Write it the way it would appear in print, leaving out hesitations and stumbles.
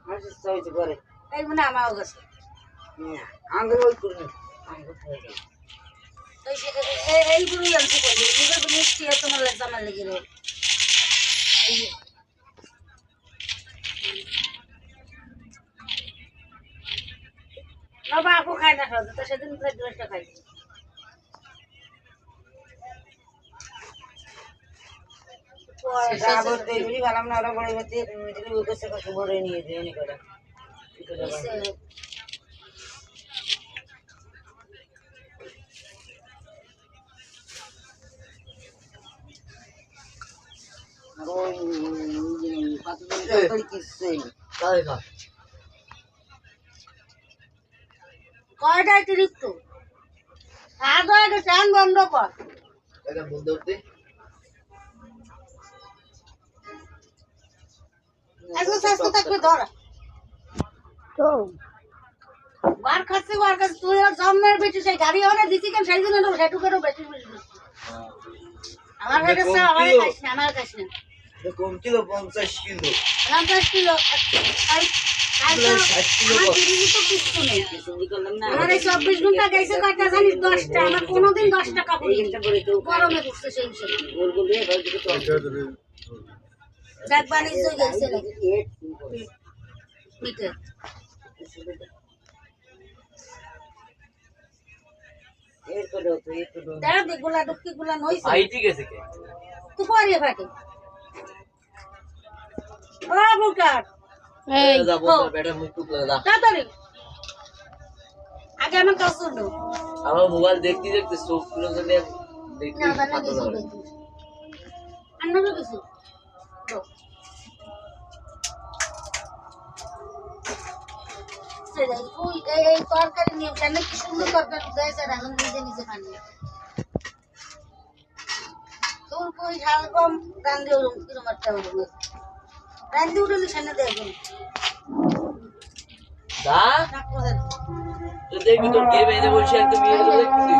মানুষের সহ্য করে এই মনে আমাও গেছে না আঙ্গুল ওই করুন আঙ্গুল হয়ে যায় তো এই গুলো জানতে করি এগুলো মিষ্টি আর তোমার জামার লেগে রো না বাপু খায় না খাওয়া তো সেদিন প্রায় 10টা খাই আবার দেবরি ভালাম না ওরা বড় হতে মিটলি ওকে সে কত বড় নিয়ে দিয়ে নি করে কয়টা অতিরিক্ত আগে একটা ফ্যান বন্ধ কর একদম স্বাস্থ্য থাকবে ধর তো বার খাচ্ছে তুই আর সামনের বেশি সেই গাড়ি ওনে দিছি কেন সেই জন্য সেটুকেরও বেশি আমার কাছে আমার কাছে কম কিলো 50 কিলো 50 কিলো আমার 24 ঘন্টা গেছে কাটা জানিস 10টা আমার কোনোদিন 10 টাকা পড়ি গরমে ঘুরছে সেই দেখ বাণিজ্য গেছে নাকি মিটার দেখ গুলা ডুকি গুলা নইছে ভাই ঠিক আছে কে তুই পরে ফাটে ও বুকার এই যাব না বেটা মুখ টুক লাগা তাড়াতাড়ি আগে আমার কাছে শুনো আমার মোবাইল দেখতে দেখতে চোখ গুলো যদি দেখতে না বানা কিছু দেখি আন্না কিছু এই তরকারি নিয়ে কেন কি সুন্দর তরকারি দেয় এখন নিজে নিজে খানি তোর কই ঝাল কম রান্ধে ওরকম কিরম একটা ওরকম রান্ধে উঠলে সামনে দেখবেন দা তো দেখবি তোর কে বেঁধে বসে একদম ইয়ে দেখবি